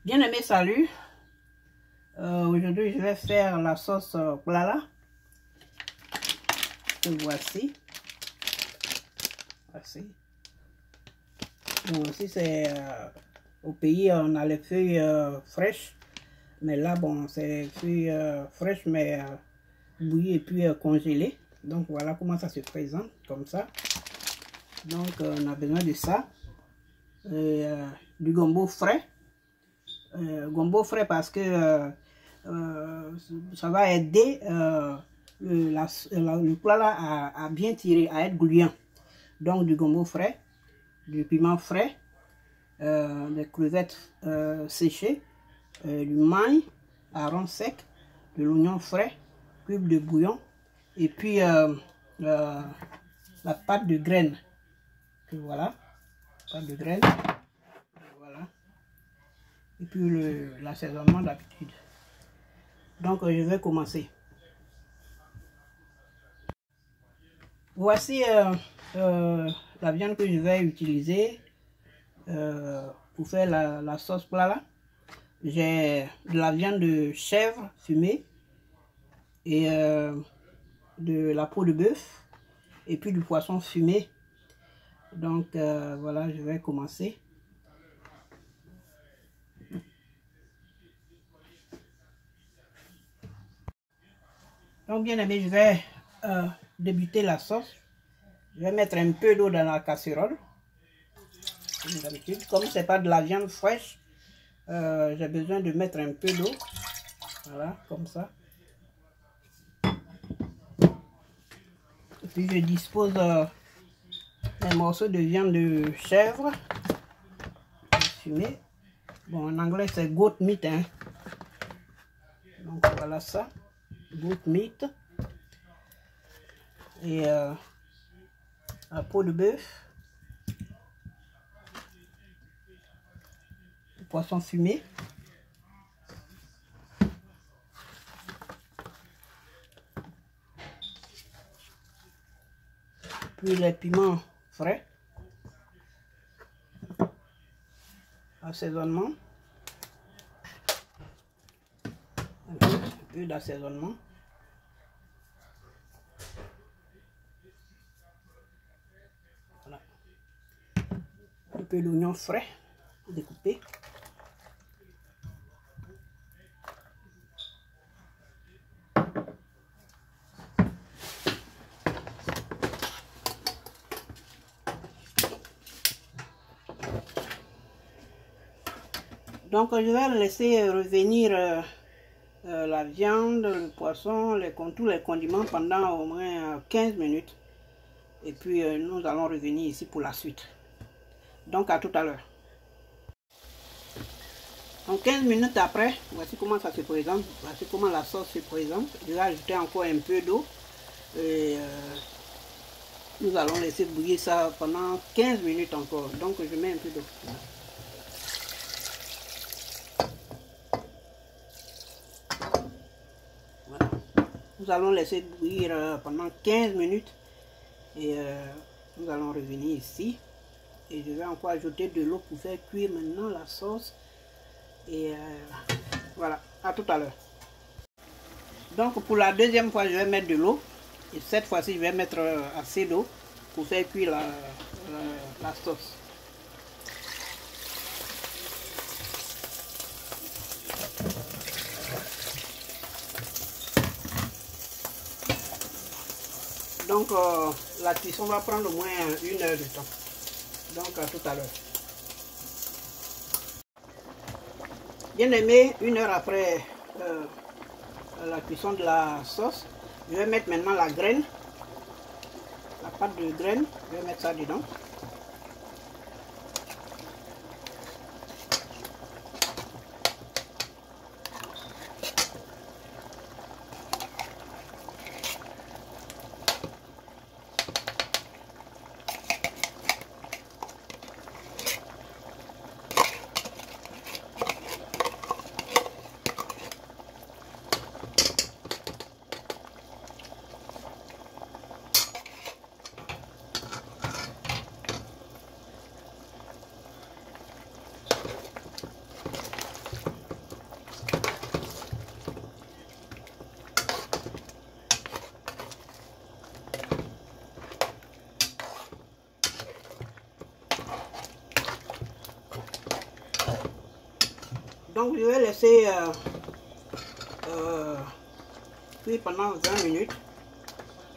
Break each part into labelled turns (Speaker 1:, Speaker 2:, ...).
Speaker 1: Bien aimé, salut. Aujourd'hui, je vais faire la sauce Plala. Que voici. Voici. Bon, aussi, c'est au pays, on a les feuilles fraîches. Mais là, bon, c'est feuilles fraîches, mais bouillies et puis congelées. Donc, voilà comment ça se présente, comme ça. Donc, on a besoin de ça. Du gombo frais. Gombo frais parce que ça va aider le plat là à bien tirer, à être gluant. Donc du gombo frais, du piment frais, des crevettes séchées, du maïs, hareng sec, de l'oignon frais, cube de bouillon et puis la pâte de graines. Voilà, pâte de graines. Voilà. Et puis l'assaisonnement d'habitude. Donc je vais commencer. Voici la viande que je vais utiliser pour faire la sauce Plala. J'ai de la viande de chèvre fumée et de la peau de bœuf et puis du poisson fumé. Donc voilà, je vais commencer. Donc bien aimé, je vais débuter la sauce. Je vais mettre un peu d'eau dans la casserole. Comme d'habitude, comme c'est pas de la viande fraîche, j'ai besoin de mettre un peu d'eau. Voilà, comme ça. Et puis je dispose un morceau de viande de chèvre fumée. Bon, en anglais c'est goat meat, hein. Donc voilà ça, goat meat. Et la peau de bœuf, le poisson fumé. Puis les piments frais. Assaisonnement. Un peu d'assaisonnement. Voilà. Un peu d'oignon frais découpé. Donc je vais laisser revenir la viande, le poisson, tous les condiments pendant au moins 15 minutes. Et puis nous allons revenir ici pour la suite. Donc à tout à l'heure. Donc 15 minutes après, voici comment ça se présente. Voici comment la sauce se présente. Je vais ajouter encore un peu d'eau. Et nous allons laisser bouillir ça pendant 15 minutes encore. Donc je mets un peu d'eau. Voilà. Nous allons laisser bouillir pendant 15 minutes. Et nous allons revenir ici. Et je vais encore ajouter de l'eau pour faire cuire maintenant la sauce. Et voilà, à tout à l'heure. Donc pour la deuxième fois, je vais mettre de l'eau. Et cette fois-ci, je vais mettre assez d'eau pour faire cuire la sauce. Donc la cuisson va prendre au moins 1 heure de temps. Donc à tout à l'heure. Bien aimé, 1 heure après la cuisson de la sauce, je vais mettre maintenant la graine, la pâte de graine, je vais mettre ça dedans. Donc je vais laisser cuire pendant 20 minutes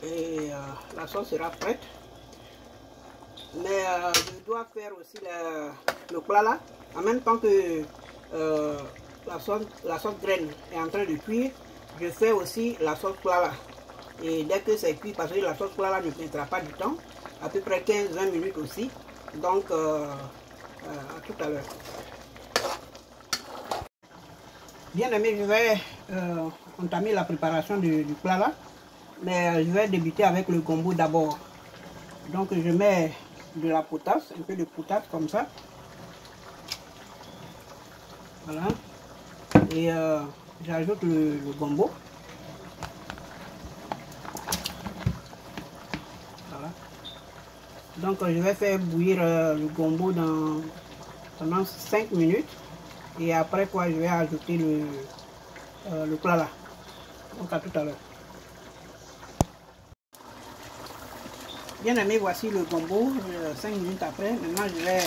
Speaker 1: et la sauce sera prête. Mais je dois faire aussi le plat là en même temps que la sauce graine est en train de cuire. Je fais aussi la sauce plat là. Et dès que c'est cuit, parce que la sauce plat là ne prendra pas du temps, à peu près 15-20 minutes aussi. Donc à tout à l'heure. Bien aimé, je vais entamer la préparation du plat là. Mais je vais débuter avec le gombo d'abord. Donc je mets de la potasse, un peu de potasse comme ça. Voilà. Et j'ajoute le gombo. Voilà. Donc je vais faire bouillir le gombo pendant 5 minutes. Et après quoi je vais ajouter le plat là. Donc à tout à l'heure. Bien aimé, voici le gombo, 5 minutes après. Maintenant je vais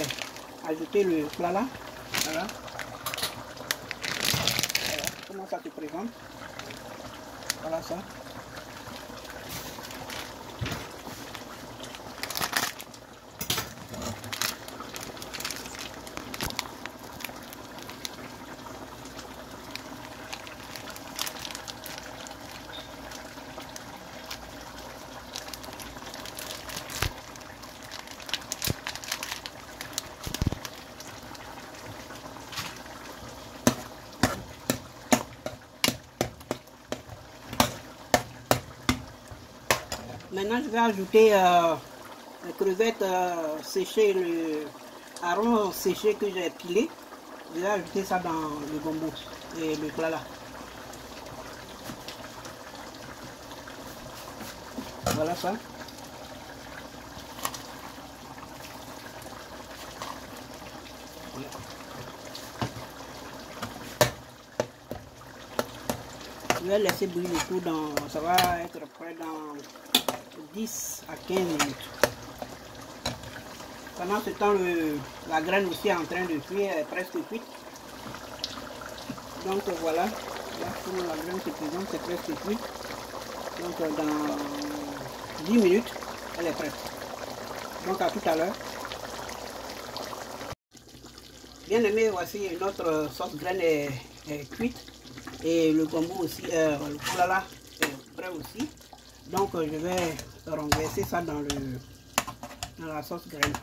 Speaker 1: ajouter le plat là. Voilà. Voilà comment ça se présente. Voilà ça. Maintenant, je vais ajouter les crevettes séchées, le hareng séché que j'ai pilé. Je vais ajouter ça dans le gombo et le plat là. Voilà ça. Voilà. Je vais laisser bouillir le tout ça va être prêt dans 10 à 15 minutes. Pendant ce temps, la graine aussi est en train de cuire, elle est presque cuite. Donc voilà, là comment la graine se présente, c'est presque cuit. Donc dans 10 minutes, elle est prête. Donc à tout à l'heure. Bien aimé, voici notre sauce graine est cuite. Et le gombo aussi, le plat là est prêt aussi. Donc je vais renverser ça dans la sauce graine.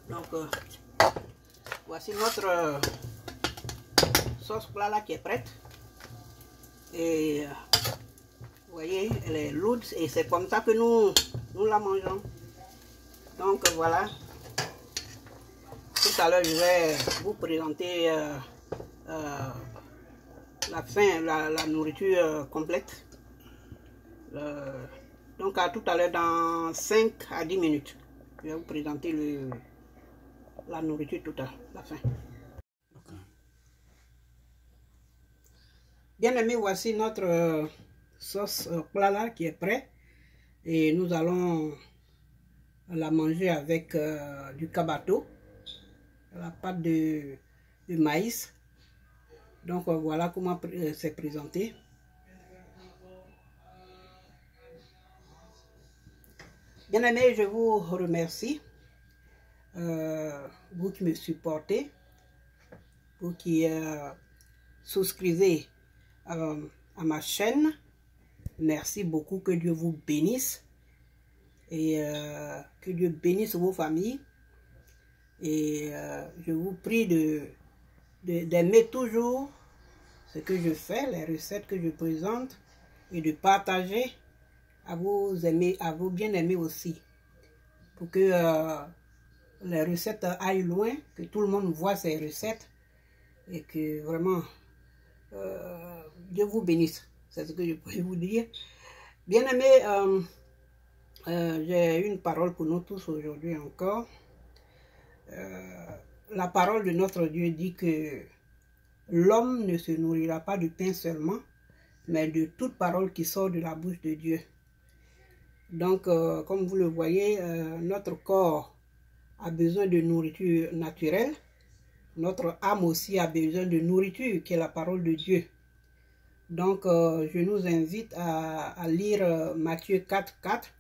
Speaker 1: Donc voici notre sauce plat là qui est prête. Et vous voyez, elle est lourde et c'est comme ça que nous la mangeons. Donc voilà. Tout à l'heure, je vais vous présenter la nourriture complète. Donc à tout à l'heure, dans 5 à 10 minutes. Je vais vous présenter la nourriture tout à la fin. Okay. Bien aimé, voici notre sauce plat là qui est prêt. Et nous allons la manger avec du kabato, la pâte de maïs. Donc voilà comment c'est présenté. Bien aimé, je vous remercie. Vous qui me supportez, vous qui souscrivez à ma chaîne, merci beaucoup, que Dieu vous bénisse et que Dieu bénisse vos familles. Et je vous prie d'aimer toujours ce que je fais, les recettes que je présente, et de partager à vos bien-aimés aussi, pour que les recettes aillent loin, que tout le monde voit ces recettes et que vraiment Dieu vous bénisse. C'est ce que je peux vous dire. Bien-aimés, j'ai une parole pour nous tous aujourd'hui encore. La parole de notre Dieu dit que l'homme ne se nourrira pas du pain seulement, mais de toute parole qui sort de la bouche de Dieu. Donc, comme vous le voyez, notre corps a besoin de nourriture naturelle. Notre âme aussi a besoin de nourriture, qui est la parole de Dieu. Donc, je nous invite à lire Matthieu 4:4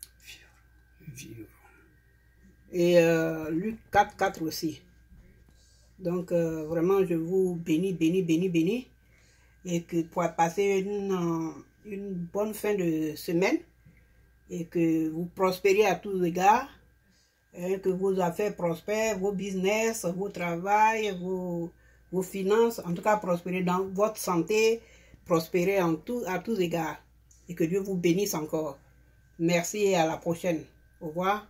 Speaker 1: et Luc 4:4 aussi. Donc, vraiment, je vous bénis, et que pour passer une bonne fin de semaine, et que vous prospériez à tous égards, et que vos affaires prospèrent, vos business, vos travail, vos finances, en tout cas prospérer dans votre santé, prospérer à tous égards, et que Dieu vous bénisse encore. Merci et à la prochaine. Au revoir.